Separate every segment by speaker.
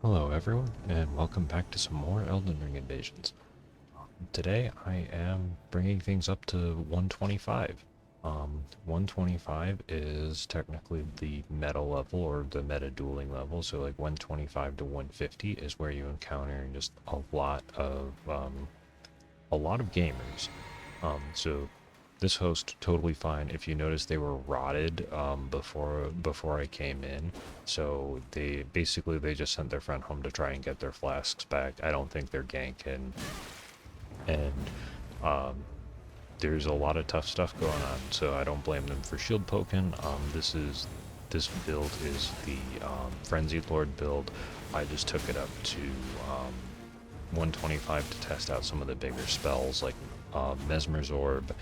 Speaker 1: Hello everyone, and welcome back to some more Elden Ring invasions. Today I am bringing things up to 125. 125 is technically the meta level or the meta dueling level, so like 125 to 150 is where you encounter just a lot of gamers. So this host totally fine. If you notice, they were rotted before I came in, so they just sent their friend home to try and get their flasks back. I don't think they're ganking, and um, there's a lot of tough stuff going on, so I don't blame them for shield poking. This build is the Frenzy Lord build. I just took it up to 125 to test out some of the bigger spells like Messmer's Orb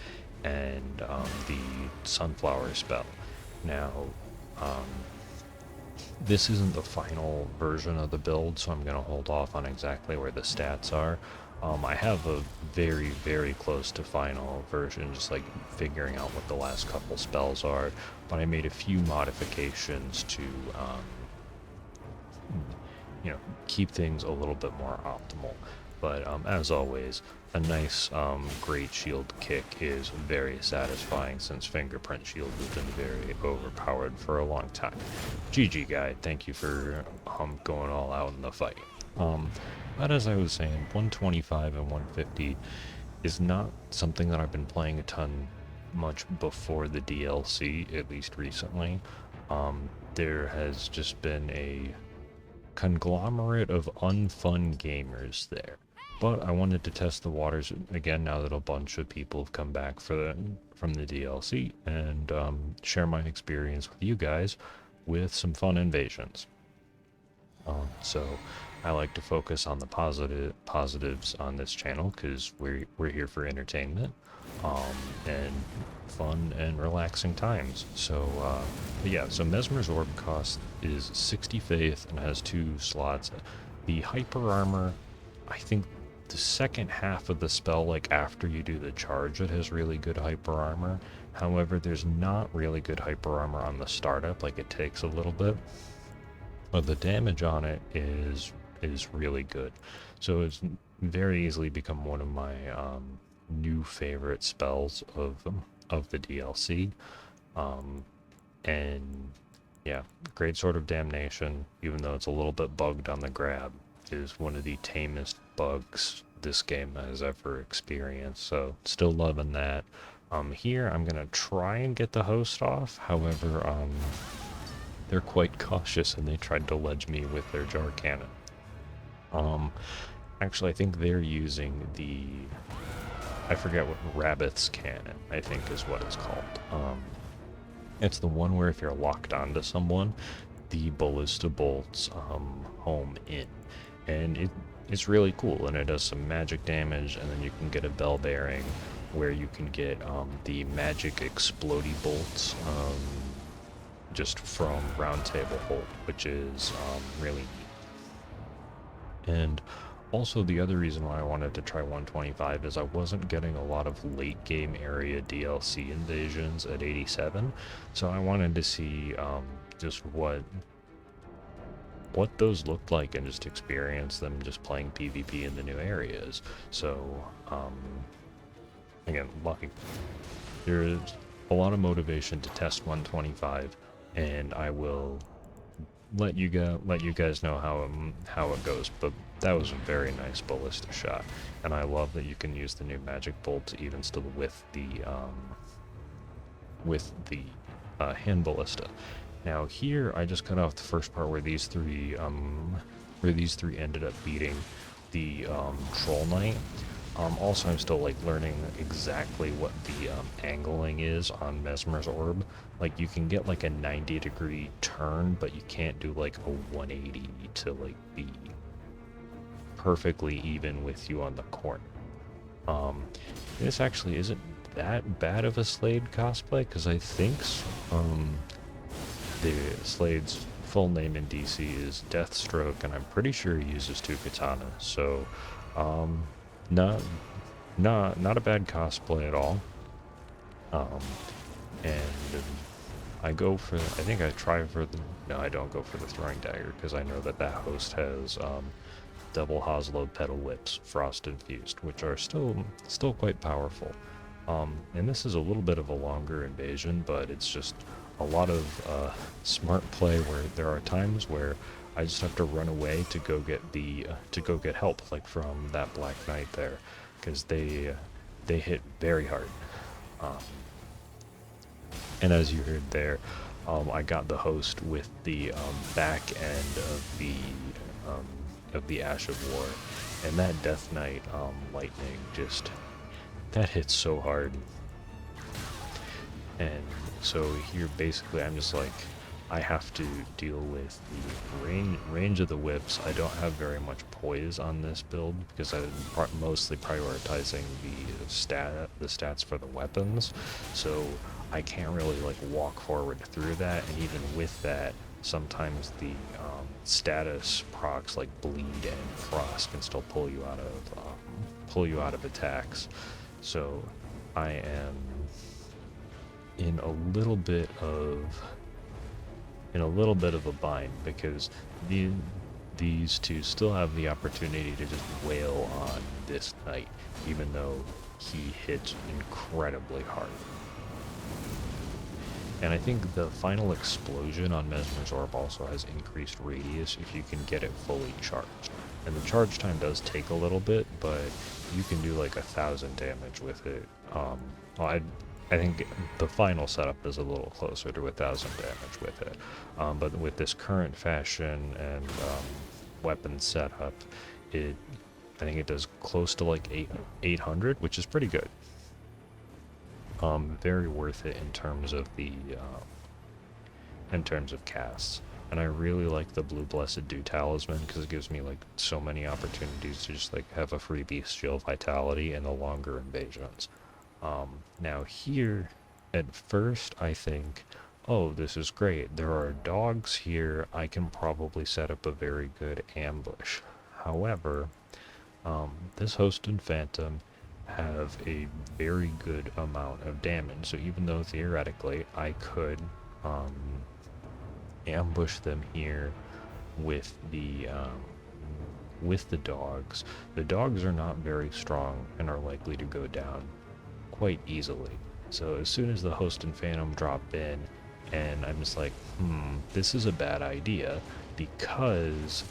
Speaker 1: and the Sunflower spell. Now, um, this isn't the final version of the build, so I'm going to hold off on exactly where the stats are. I have a very, very close to final version, just like figuring out what the last couple spells are, but I made a few modifications to, keep things a little bit more optimal. But as always, a nice great shield kick is very satisfying since fingerprint shield has been very overpowered for a long time. GG guy, thank you for going all out in the fight. But as I was saying, 125 and 150 is not something that I've been playing a ton much before the DLC, at least recently. There has just been a conglomerate of unfun gamers there. But I wanted to test the waters again now that a bunch of people have come back from the DLC and share my experience with you guys with some fun invasions. So I like to focus on the positives on this channel because we're here for entertainment and fun and relaxing times. So yeah, so Messmer's Orb cost is 60 faith and has 2 slots. The hyper armor, I think the second half of the spell, like after you do the charge, it has really good hyper armor. However, there's not really good hyper armor on the startup, like it takes a little bit. But the damage on it is really good. So it's very easily become one of my new favorite spells of the DLC. And yeah, Great Sword of Damnation, even though it's a little bit bugged on the grab, is one of the tamest bugs this game has ever experienced. So still loving that. Here I'm gonna try and get the host off. However, they're quite cautious and they tried to ledge me with their jar cannon. Actually, I think they're using I forget what Rabbit's cannon, I think is what it's called. It's the one where if you're locked onto someone, the ballista bolts home in. And it's really cool, and it does some magic damage, and then you can get a bell bearing where you can get the magic explodey bolts just from Round Table Hold, which is really neat. And also the other reason why I wanted to try 125 is I wasn't getting a lot of late game area DLC invasions at 87, so I wanted to see just what those looked like and just experience them just playing PvP in the new areas. So again, there's a lot of motivation to test 125, and I will let you guys know how it goes. But that was a very nice ballista shot, and I love that you can use the new magic bolt even still with the hand ballista. Now here I just cut off the first part where these three ended up beating the Troll Knight. Also, I'm still like learning exactly what the angling is on Messmer's Orb. Like you can get like a 90-degree turn, but you can't do like a 180 to like be perfectly even with you on the corner. This actually isn't that bad of a Slade cosplay because I think the Slade's full name in DC is Deathstroke, and I'm pretty sure he uses 2 katanas. So, not a bad cosplay at all. And I think I try for the, no, I don't go for the throwing dagger, because I know that that host has double Hoslow pedal whips, frost infused, which are still quite powerful. And this is a little bit of a longer invasion, but it's just a lot of smart play where there are times where I just have to run away to go get to go get help, like from that Black Knight there, because they hit very hard. Um, and as you heard there, I got the host with the back end of the Ash of War, and that Death Knight lightning just that hits so hard. And so here basically I'm just like, I have to deal with the range of the whips. I don't have very much poise on this build because I'm mostly prioritizing the stats for the weapons, so I can't really like walk forward through that. And even with that, sometimes the status procs like bleed and frost can still pull you out of attacks. So I am in a little bit of a bind because these two still have the opportunity to just wail on this knight, even though he hits incredibly hard. And I think the final explosion on Messmer's Orb also has increased radius if you can get it fully charged. And the charge time does take a little bit, but you can do like 1,000 damage with it. Well, I think the final setup is a little closer to 1,000 damage with it. But with this current fashion and weapon setup, I think it does close to like 800, which is pretty good. Very worth it in terms of casts. And I really like the Blue Blessed Dew Talisman because it gives me like so many opportunities to just like have a free Bestial Vitality and the longer invasions. Now here, at first I think, oh, this is great. There are dogs here. I can probably set up a very good ambush. However, this host and phantom have a very good amount of damage. So even though theoretically I could ambush them here with the dogs are not very strong and are likely to go down quite easily. So as soon as the host and phantom drop in, and I'm just like, this is a bad idea because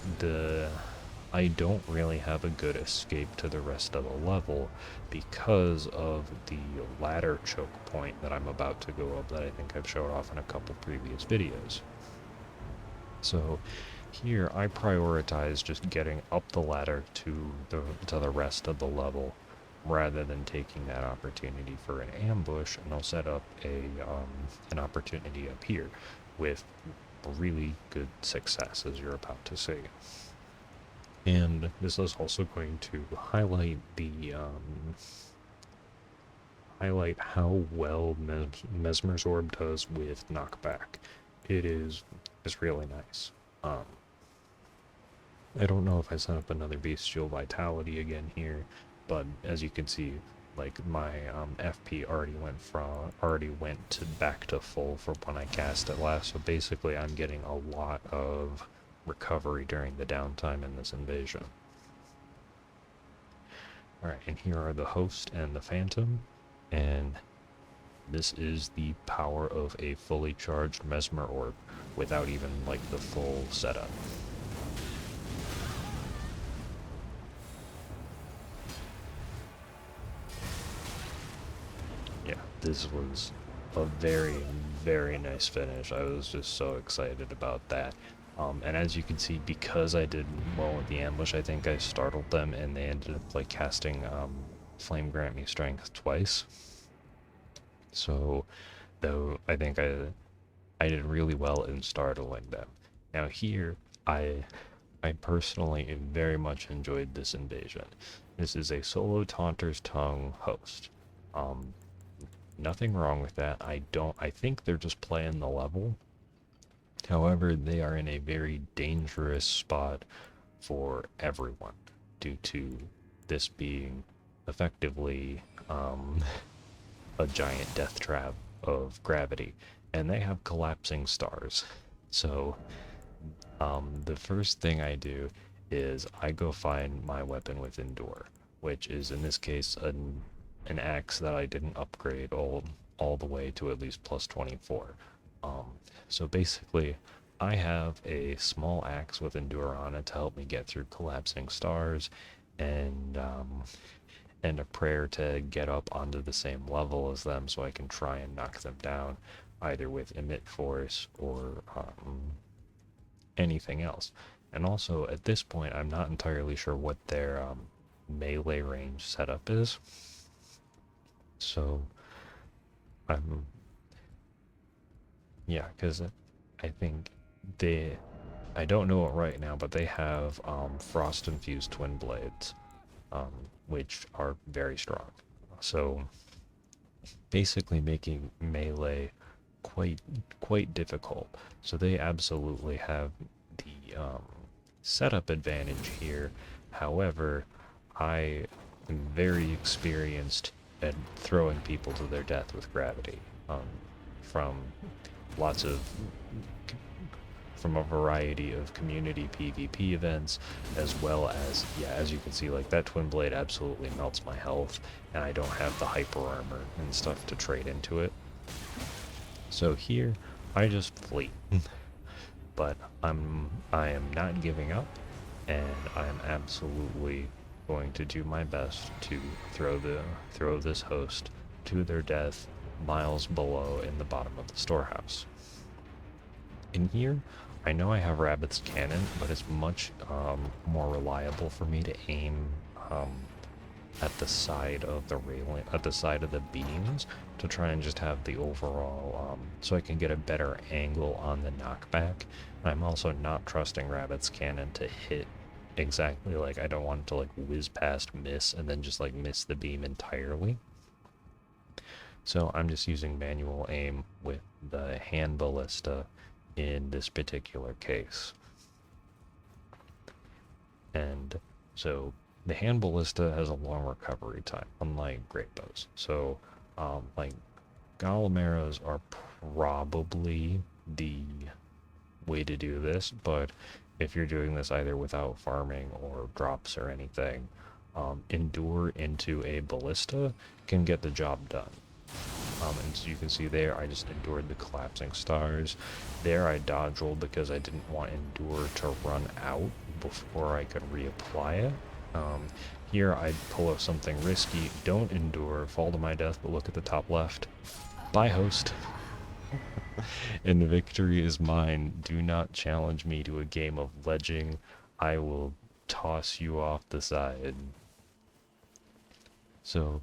Speaker 1: I don't really have a good escape to the rest of the level because of the ladder choke point that I'm about to go up that I think I've showed off in a couple previous videos. So here I prioritize just getting up the ladder to the rest of the level rather than taking that opportunity for an ambush, and I'll set up an opportunity up here with really good success, as you're about to see. And this is also going to highlight how well Messmer's Orb does with knockback. It's really nice. I don't know if I set up another Bestial Vitality again here, but as you can see, like my FP already went back to full for when I cast it last. So basically, I'm getting a lot of recovery during the downtime in this invasion. Alright, and here are the host and the phantom, and this is the power of a fully charged Messmer Orb without even like the full setup. Yeah, this was a very, very nice finish. I was just so excited about that. And as you can see, because I did well with the ambush, I think I startled them, and they ended up like casting Flame Grant Me Strength twice. So, though I think I did really well in startling them. Now here, I personally very much enjoyed this invasion. This is a solo Taunter's Tongue host. Nothing wrong with that. I think they're just playing the level. However, they are in a very dangerous spot for everyone due to this being effectively a giant death trap of gravity. and they have collapsing stars. So the first thing I do is I go find my weapon with Endure, which is in this case an axe that I didn't upgrade all the way to at least plus 24. Um, so basically, I have a small axe with Endure on it to help me get through collapsing stars, and and a prayer to get up onto the same level as them so I can try and knock them down, either with emit force or anything else. And also, at this point, I'm not entirely sure what their melee range setup is. So, I'm, yeah, because I think I don't know it right now, but they have frost-infused twin blades, which are very strong. So, basically making melee quite difficult. So they absolutely have the setup advantage here. However, I am very experienced at throwing people to their death with gravity, from lots of from a variety of community PvP events, as well as, yeah, as you can see, like that twin blade absolutely melts my health, and I don't have the hyper armor and stuff to trade into it. So here, I just flee. But I am not giving up, and I am absolutely going to do my best to throw this host to their death miles below in the bottom of the storehouse. In here, I know I have Rabbit's cannon, but it's much more reliable for me to aim at the side of the railing, at the side of the beams, to try and just have the overall, so I can get a better angle on the knockback. And I'm also not trusting Rabbit's cannon to hit exactly, like, I don't want it to like whiz past, miss, and then just like miss the beam entirely. So I'm just using manual aim with the hand ballista in this particular case. And so the hand ballista has a long recovery time, unlike great bows. So, like, golem arrows are probably the way to do this, but if you're doing this either without farming or drops or anything, endure into a ballista can get the job done. And so you can see there, I just endured the collapsing stars. There I dodge rolled because I didn't want endure to run out before I could reapply it. Here I'd pull out something risky, don't endure, fall to my death, but look at the top left. Bye, host. And victory is mine. Do not challenge me to a game of ledging. I will toss you off the side. So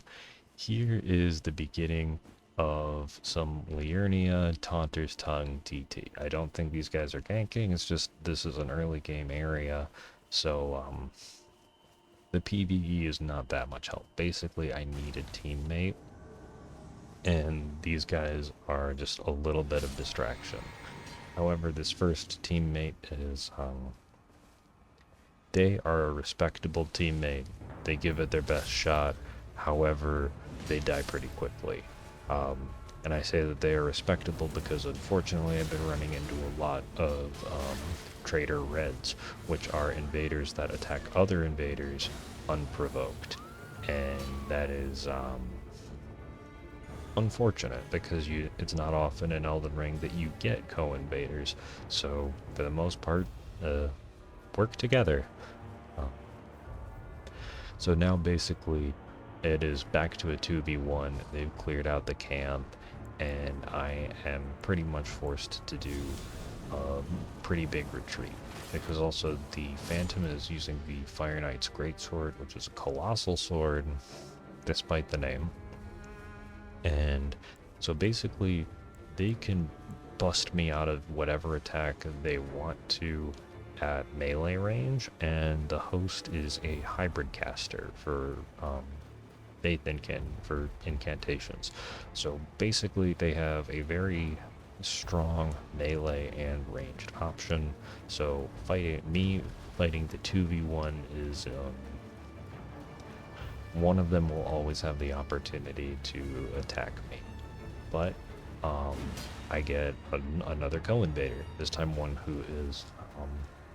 Speaker 1: here is the beginning of some Liurnia, Taunter's Tongue, TT. I don't think these guys are ganking, it's just this is an early game area, so the PvE is not that much help. Basically, I need a teammate, and these guys are just a little bit of distraction. However, this first teammate is, they are a respectable teammate. They give it their best shot. However, they die pretty quickly. And I say that they are respectable because unfortunately I've been running into a lot of traitor reds, which are invaders that attack other invaders unprovoked. And that is unfortunate because it's not often in Elden Ring that you get co-invaders. So for the most part, work together. So now basically it is back to a 2v1. They've cleared out the camp, and I am pretty much forced to do a pretty big retreat, because also the Phantom is using the Fire Knight's Greatsword, which is a colossal sword, despite the name. And so basically they can bust me out of whatever attack they want to at melee range, and the host is a hybrid caster for for incantations. So basically they have a very strong melee and ranged option. So fighting the 2v1 is one of them will always have the opportunity to attack me. But I get another co-invader, this time one who is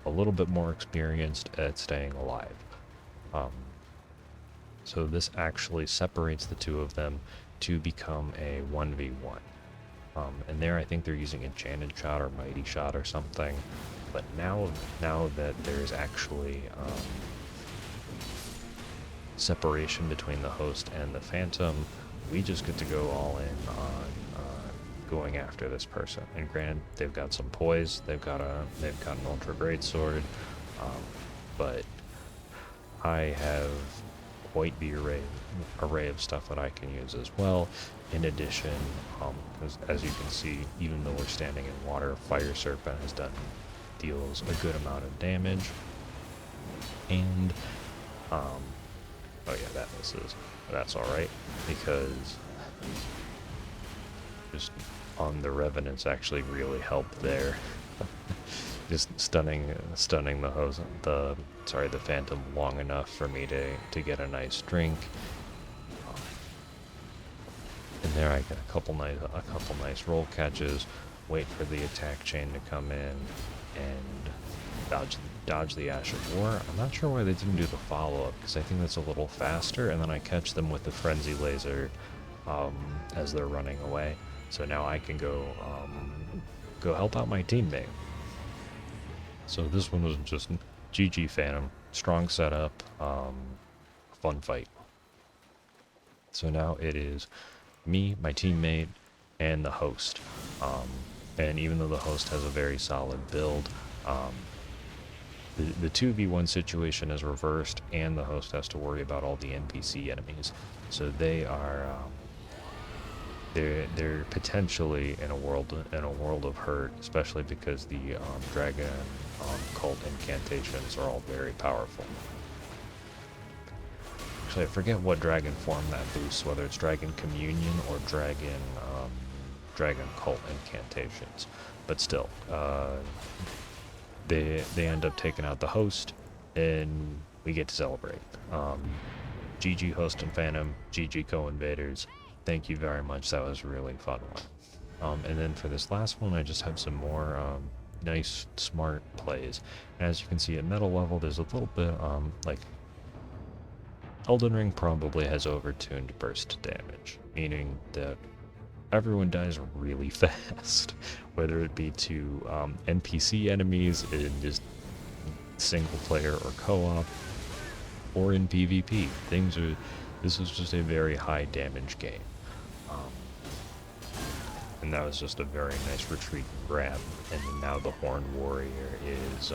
Speaker 1: a little bit more experienced at staying alive. So this actually separates the two of them to become a 1v1. And there I think they're using Enchanted Shot or Mighty Shot or something. But now that there's actually separation between the host and the phantom, we just get to go all in on going after this person. And granted, they've got some poise, they've got an ultra great sword, but I have quite the array of stuff that I can use as well. In addition, as you can see, even though we're standing in water, Fire Serpent deals a good amount of damage. And oh yeah, that misses. But that's alright, because just on the Revenants actually really helped there. Just stunning the Phantom long enough for me to get a nice drink. And there I get a couple nice roll catches, wait for the attack chain to come in, and dodge the Ash of War. I'm not sure why they didn't do the follow-up, because I think that's a little faster, and then I catch them with the Frenzy Laser as they're running away. So now I can go help out my teammate. So this one was just GG Phantom, strong setup, fun fight. So now it is me, my teammate, and the host. And even though the host has a very solid build, the 2v1 situation is reversed, and the host has to worry about all the NPC enemies. So they are they're potentially in a world of hurt, especially because the dragon cult incantations are all very powerful. Actually, I forget what dragon form that boosts, whether it's Dragon Communion or Dragon Cult incantations. But still, they end up taking out the host, and we get to celebrate. GG Host and Phantom, GG Co-Invaders. Thank you very much. That was a really fun one. And then for this last one, I just have some more nice, smart plays. As you can see, at metal level, there's a little bit like Elden Ring probably has overtuned burst damage, meaning that everyone dies really fast, whether it be to NPC enemies in just single player or co-op, or in PvP. This is just a very high damage game. And that was just a very nice retreat grab, and now the Horned Warrior is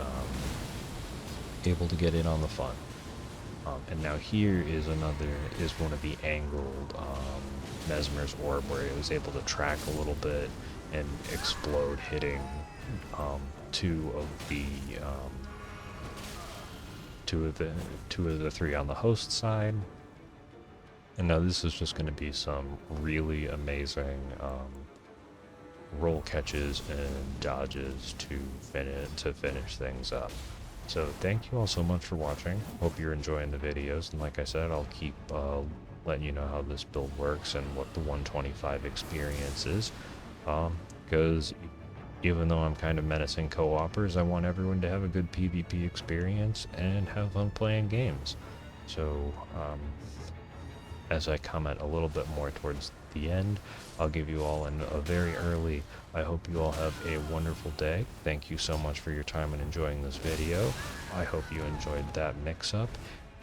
Speaker 1: able to get in on the fun. And now here is one of the angled Messmer's orb, where it was able to track a little bit and explode, hitting two of the three on the host side. And now this is just going to be some really amazing roll catches and dodges to finish things up. So thank you all so much for watching. Hope you're enjoying the videos, and like I said, I'll keep letting you know how this build works and what the 125 experience is, because even though I'm kind of menacing co-opers, I want everyone to have a good PvP experience and have fun playing games. So as I comment a little bit more towards the end, I'll give you all a very early, I hope you all have a wonderful day. Thank you so much for your time and enjoying this video. I hope you enjoyed that mix-up,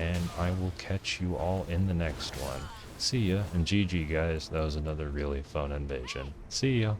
Speaker 1: and I will catch you all in the next one. See ya, and GG guys, that was another really fun invasion. See ya!